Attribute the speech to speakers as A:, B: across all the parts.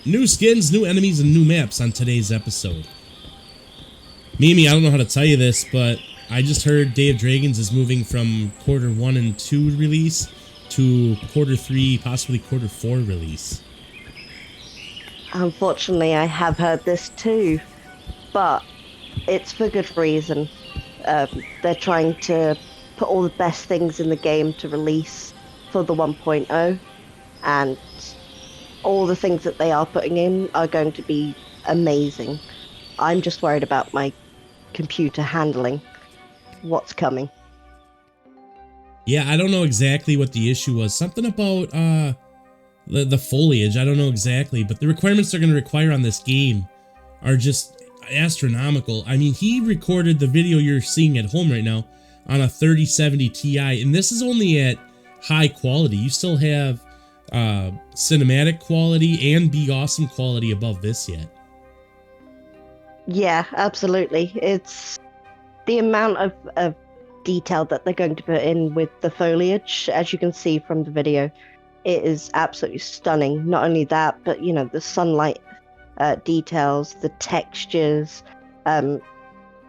A: New skins, new enemies, and new maps on today's episode. Mimi, I don't know how to tell you this, but I just heard Day of Dragons is moving from quarter 1 and 2 release to quarter 3, possibly quarter 4 release.
B: Unfortunately, I have heard this too, but it's for good reason. They're trying to put all the best things in the game to release for the 1.0, and all the things that they are putting in are going to be amazing. I'm just worried about my computer handling what's coming.
A: Yeah, I don't know exactly what the issue was. Something about the foliage. I don't know exactly, but the requirements they're going to require on this game are just astronomical. I mean, he recorded the video you're seeing at home right now on a 3070 Ti, and this is only at high quality. You still have cinematic quality and Be Awesome quality above this yet.
B: Yeah, absolutely. It's the amount of detail that they're going to put in with the foliage, as you can see from the video. It is absolutely stunning. Not only that, but the sunlight details, the textures, it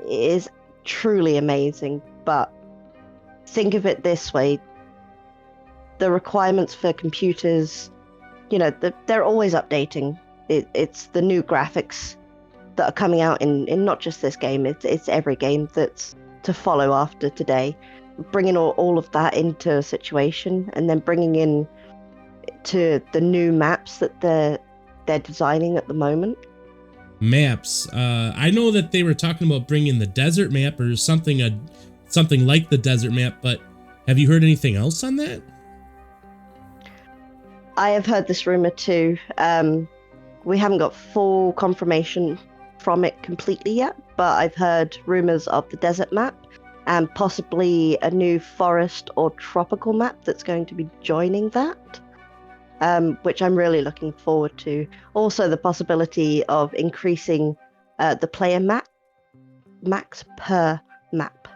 B: is truly amazing. But think of it this way: the requirements for computers, they're always updating. It's the new graphics that are coming out in not just this game. It's every game that's to follow after today. Bringing all of that into a situation, and then bringing in to the new maps that they're designing at the moment.
A: Maps. I know that they were talking about bringing the desert map or something like the desert map, but have you heard anything else on that?
B: I have heard this rumor too. We haven't got full confirmation from it completely yet, but I've heard rumors of the desert map and possibly a new forest or tropical map that's going to be joining that. Which I'm really looking forward to. Also, the possibility of increasing the player max per map.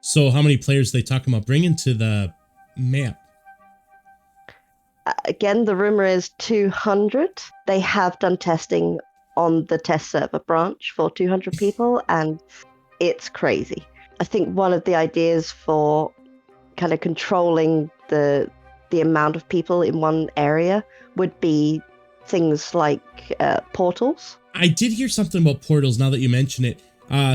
A: So how many players are they talking about bringing to the map?
B: Again, the rumor is 200. They have done testing on the test server branch for 200 people, and it's crazy. I think one of the ideas for kind of controlling the amount of people in one area would be things like portals.
A: I did hear something about portals now that you mention it.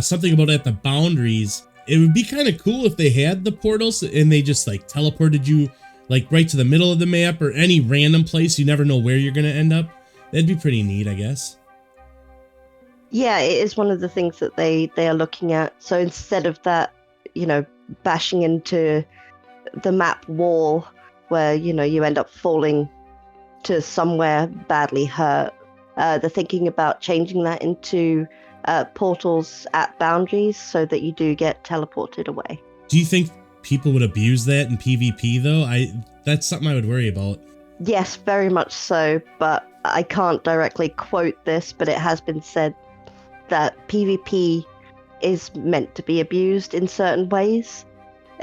A: Something about at the boundaries. It would be kind of cool if they had the portals and they just like teleported you like right to the middle of the map or any random place. You never know where you're going to end up. That'd be pretty neat, I guess.
B: Yeah, it is one of the things that they are looking at. So instead of that, bashing into the map wall where you end up falling to somewhere badly hurt, they're thinking about changing that into portals at boundaries so that you do get teleported away.
A: Do you think people would abuse that in PvP though? That's something I would worry about.
B: Yes, very much so, but I can't directly quote this, but it has been said that PvP is meant to be abused in certain ways.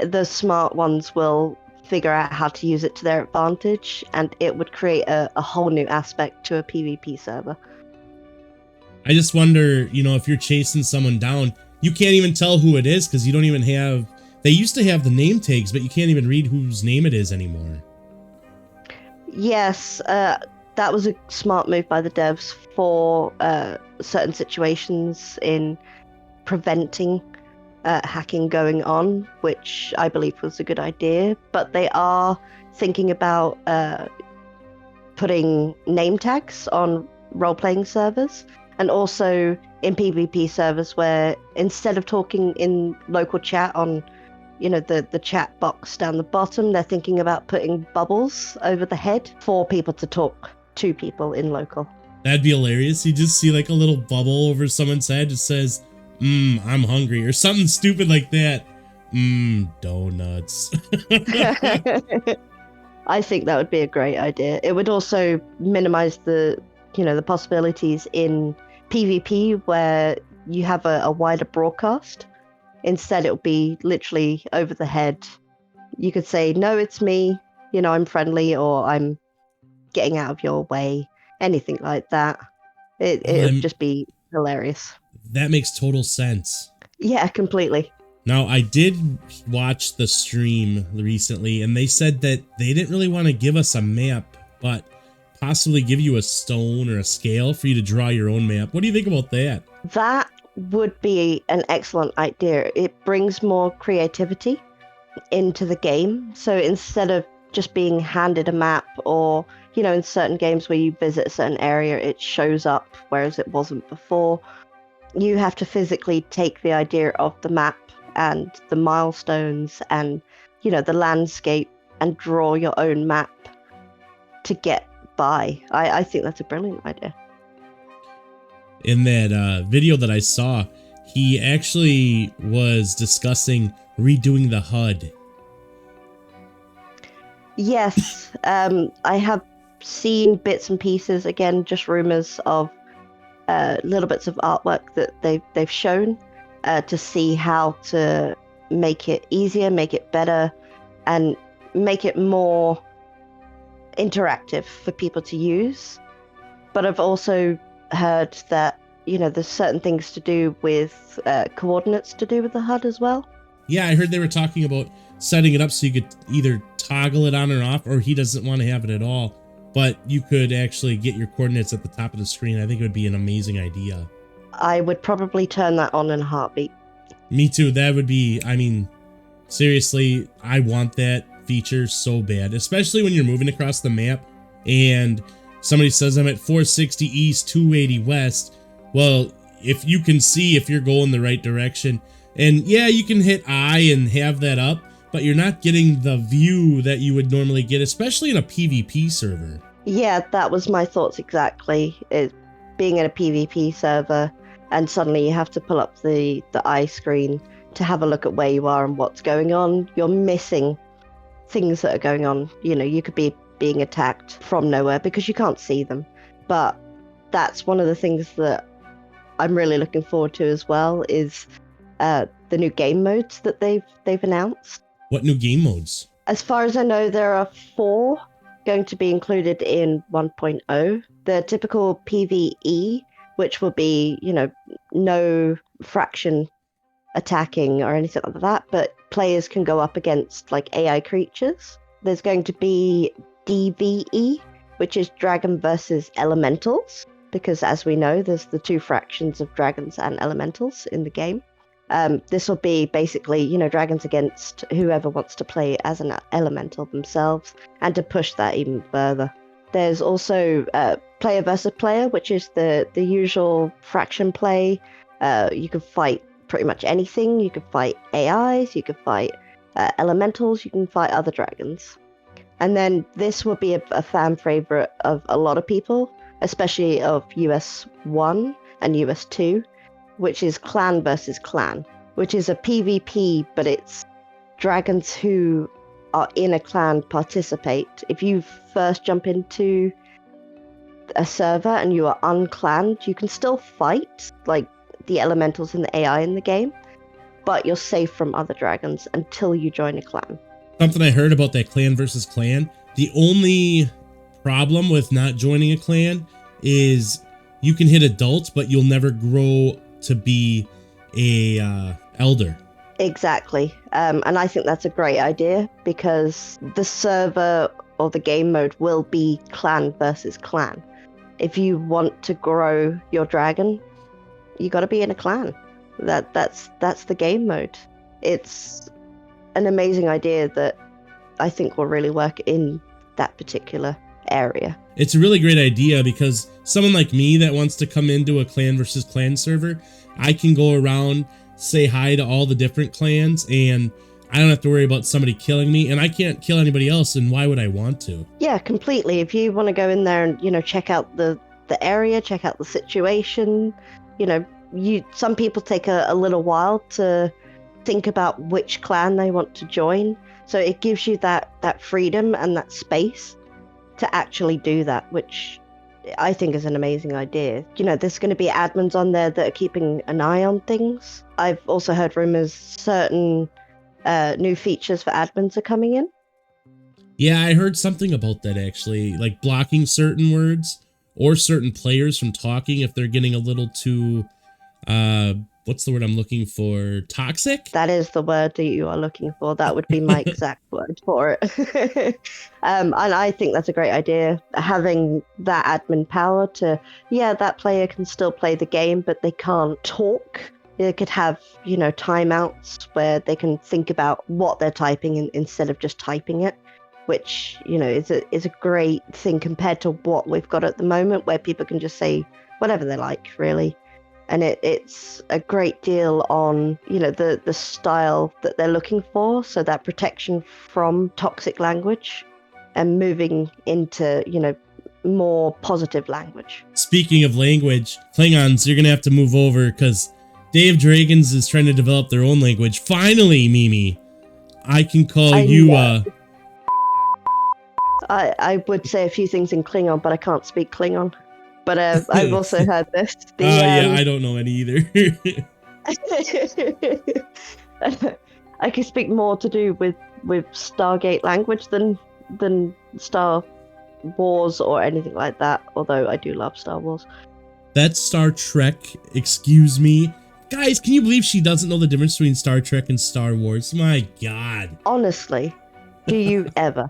B: The smart ones will figure out how to use it to their advantage, and it would create a whole new aspect to a PvP server.
A: I just wonder, if you're chasing someone down, you can't even tell who it is because you don't even have... They used to have the name tags, but you can't even read whose name it is anymore.
B: Yes, that was a smart move by the devs for certain situations in preventing hacking going on, which I believe was a good idea. But they are thinking about putting name tags on role-playing servers, and also in PvP servers where instead of talking in local chat on the chat box down the bottom, they're thinking about putting bubbles over the head for people to talk to people in local.
A: That'd be hilarious. You just see like a little bubble over someone's head that says, I'm hungry, or something stupid like that. Donuts.
B: I think that would be a great idea. It would also minimize the possibilities in PvP where you have a wider broadcast. Instead, it would be literally over the head. You could say, no, it's me, I'm friendly, or I'm getting out of your way. anything like that.
A: Oh,
B: It would just be hilarious.
A: that makes total sense.
B: Yeah, completely.
A: Now, I did watch the stream recently, and they said that they didn't really want to give us a map, but possibly give you a stone or a scale for you to draw your own map. What do you think about that?
B: That would be an excellent idea. It brings more creativity into the game. So instead of just being handed a map, or, you know, in certain games where you visit a certain area, it shows up, whereas it wasn't before. You have to physically take the idea of the map and the milestones and, you know, the landscape and draw your own map to get by. I think that's a brilliant idea.
A: In that video that I saw, he actually was discussing redoing the HUD.
B: Yes, I have seen bits and pieces, again, just rumors of little bits of artwork that they've shown to see how to make it easier, make it better, and make it more interactive for people to use. But I've also heard that, you know, there's certain things to do with coordinates to do with the HUD as well.
A: Yeah, I heard they were talking about setting it up so you could either toggle it on or off, or he doesn't want to have it at all, but you could actually get your coordinates at the top of the screen. I think it would be an amazing idea.
B: I would probably turn that on in a heartbeat.
A: Me too. That would be, I mean, seriously, I want that feature so bad, especially when you're moving across the map and somebody says I'm at 460 east, 280 west. Well, if you can see if you're going the right direction, and yeah, you can hit I and have that up, but you're not getting the view that you would normally get, especially in a PvP server.
B: Yeah, that was my thoughts exactly. Being in a PvP server, and suddenly you have to pull up the eye screen to have a look at where you are and what's going on. You're missing things that are going on. You know, you could be being attacked from nowhere because you can't see them. But that's one of the things that I'm really looking forward to as well, is the new game modes that they've announced.
A: What new game modes?
B: As far as I know, there are 4 going to be included in 1.0. The typical PvE, which will be, you know, no fraction attacking or anything like that, but players can go up against like AI creatures. There's going to be DVE, which is dragon versus elementals, because as we know, there's the 2 fractions of dragons and elementals in the game. This will be basically, you know, dragons against whoever wants to play as an elemental themselves, and to push that even further. There's also player versus player, which is the usual fraction play. You can fight pretty much anything. You can fight AIs, you can fight elementals, you can fight other dragons. And then this will be a fan favorite of a lot of people, especially of US 1 and US 2, which is clan versus clan, which is a PvP, but it's dragons who are in a clan participate. If you first jump into a server and you are unclanned, you can still fight like the elementals and the AI in the game, but you're safe from other dragons until you join a clan.
A: Something I heard about that clan versus clan, the only problem with not joining a clan is you can hit adults, but you'll never grow to be a elder.
B: Exactly. And I think that's a great idea, because the server or the game mode will be clan versus clan. If you want to grow your dragon, you got to be in a clan. That's the game mode. It's an amazing idea that I think will really work in that particular area.
A: It's a really great idea, because someone like me that wants to come into a clan versus clan server, I can go around, say hi to all the different clans, and I don't have to worry about somebody killing me, and I can't kill anybody else, and why would I want to?
B: Yeah, completely. If you want to go in there and, you know, check out the area, check out the situation, you know, some people take a little while to think about which clan they want to join. So it gives you that freedom and that space to actually do that, which I think is an amazing idea. You know, there's going to be admins on there that are keeping an eye on things. I've also heard rumors certain new features for admins are coming in.
A: Yeah, I heard something about that actually, like blocking certain words, or certain players from talking if they're getting a little too, what's the word I'm looking for? Toxic?
B: That is the word that you are looking for. That would be my exact word for it. And I think that's a great idea. Having that admin power to, yeah, that player can still play the game, but they can't talk. They could have, timeouts where they can think about what they're typing instead of just typing it, which, is a great thing compared to what we've got at the moment, where people can just say whatever they like, really. And it's a great deal on, the style that they're looking for. So that protection from toxic language and moving into, more positive language.
A: Speaking of language, Klingons, you're going to have to move over because Dave Dragons is trying to develop their own language. Finally, Mimi, I can call you...
B: I would say a few things in Klingon, but I can't speak Klingon. But I've also heard this.
A: Yeah, I don't know any either.
B: I can speak more to do with Stargate language than Star Wars or anything like that, although I do love Star Wars.
A: That's Star Trek, excuse me. Guys, can you believe she doesn't know the difference between Star Trek and Star Wars? My God.
B: Honestly. Do you ever?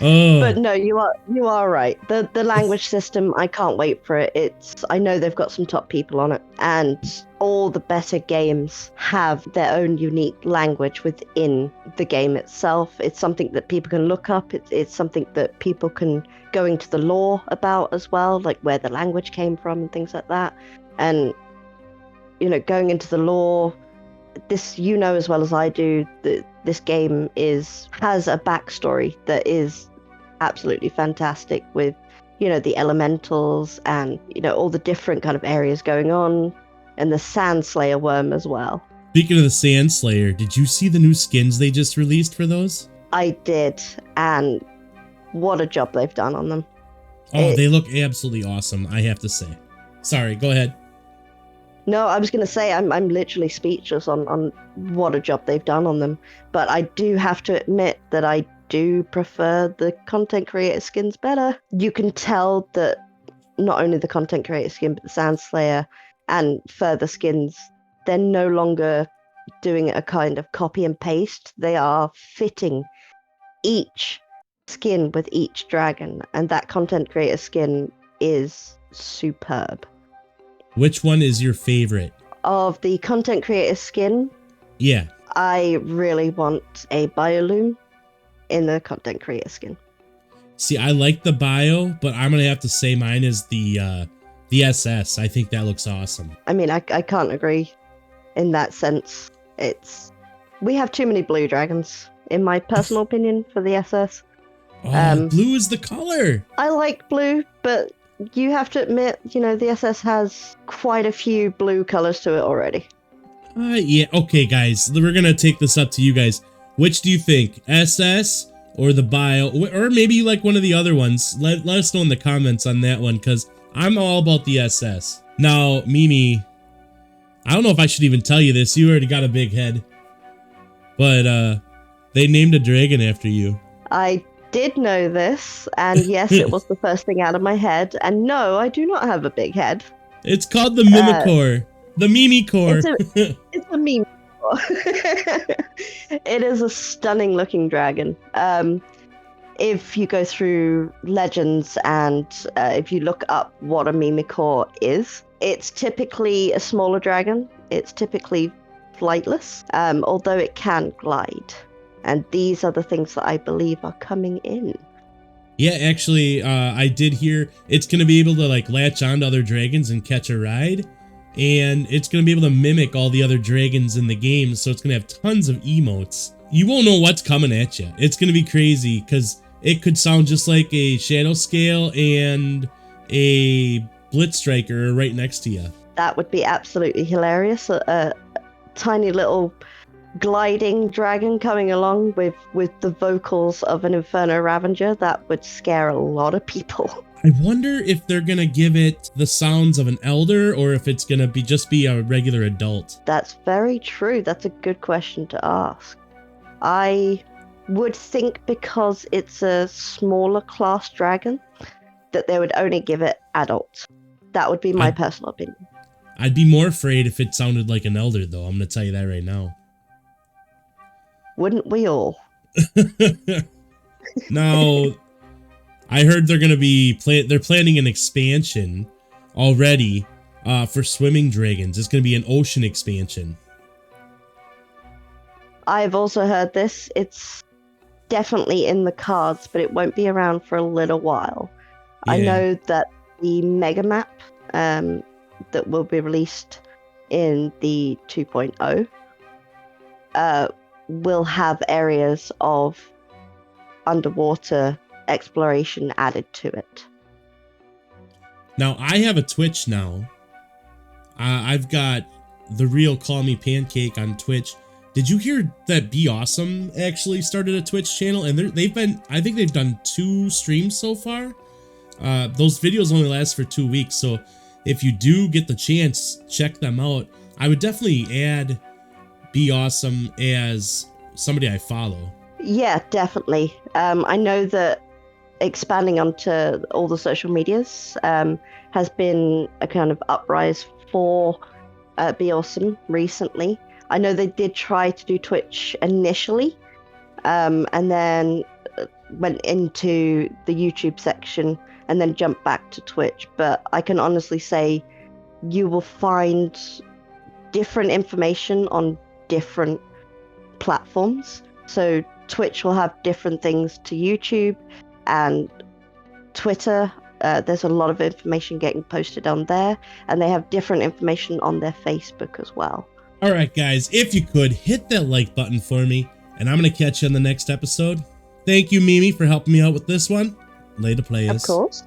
A: Oh.
B: But no, you are right. The language system, I can't wait for it. I know they've got some top people on it, and all the better games have their own unique language within the game itself. It's something that people can look up. It's something that people can go into the lore about as well, like where the language came from and things like that. And going into the lore, this, as well as I do, that this game has a backstory that is absolutely fantastic with, the elementals and, all the different kind of areas going on, and the Sand Slayer worm as well.
A: Speaking of the Sand Slayer, did you see the new skins they just released for those?
B: I did, and what a job they've done on them.
A: Oh, they look absolutely awesome, I have to say. Sorry, go ahead.
B: No, I was going to say I'm literally speechless on what a job they've done on them. But I do have to admit that I do prefer the content creator skins better. You can tell that not only the content creator skin, but the Sand Slayer and further skins, they're no longer doing a kind of copy and paste. They are fitting each skin with each dragon. And that content creator skin is superb.
A: Which one is your favorite?
B: Of the content creator skin?
A: Yeah.
B: I really want a Bioloom in the content creator skin.
A: See, I like the bio, but I'm going to have to say mine is the SS. I think that looks awesome. I
B: mean, I can't agree in that sense. We have too many blue dragons, in my personal opinion, for the SS.
A: Blue is the color.
B: I like blue, but you have to admit, the SS has quite a few blue colors to it already.
A: Yeah, okay, guys. We're going to take this up to you guys. Which do you think? SS or the bio? Or maybe you like one of the other ones. Let us know in the comments on that one, because I'm all about the SS. Now, Mimi, I don't know if I should even tell you this. You already got a big head. But they named a dragon after you.
B: I did know this, and yes, it was the first thing out of my head. And no, I do not have a big head.
A: It's called the Mimicore. The Mimicore.
B: It's a Mimicore. It is a stunning looking dragon. If you go through legends and if you look up what a Mimicore is, it's typically a smaller dragon. It's typically flightless, although it can glide. And these are the things that I believe are coming in.
A: Yeah, actually, I did hear it's going to be able to like latch onto other dragons and catch a ride. And it's going to be able to mimic all the other dragons in the game. So it's going to have tons of emotes. You won't know what's coming at you. It's going to be crazy because it could sound just like a Shadow Scale and a Blitz Striker right next to you.
B: That would be absolutely hilarious. A tiny little gliding dragon coming along with the vocals of an Inferno Ravager. That would scare a lot of people.
A: I wonder if they're going to give it the sounds of an elder or if it's going to be a regular adult.
B: That's very true. That's a good question to ask. I would think because it's a smaller class dragon that they would only give it adults. That would be my personal opinion.
A: I'd be more afraid if it sounded like an elder, though. I'm going to tell you that right now.
B: Wouldn't we all?
A: Now, I heard they're going to be they're planning an expansion already for swimming dragons. It's going to be an ocean expansion.
B: I've also heard this. It's definitely in the cards, but it won't be around for a little while.
A: Yeah.
B: I know that the mega map that will be released in the 2.0 will have areas of underwater exploration added to it.
A: Now, I have a Twitch now. I've got the real Call Me Pancake on Twitch. Did you hear that Be Awesome actually started a Twitch channel? And I think they've done 2 streams so far. Those videos only last for 2 weeks, so if you do get the chance, check them out. I would definitely add Be Awesome as somebody I follow.
B: Yeah, definitely. I know that expanding onto all the social medias has been a kind of uprise for Be Awesome recently. I know they did try to do Twitch initially, and then went into the YouTube section and then jumped back to Twitch. But I can honestly say you will find different information on different platforms. So Twitch will have different things to YouTube, and Twitter, there's a lot of information getting posted on there, and they have different information on their Facebook as well.
A: All right, guys, if you could, hit that like button for me, and I'm going to catch you on the next episode. Thank you, Mimi, for helping me out with this one. Later, players.
B: Of course.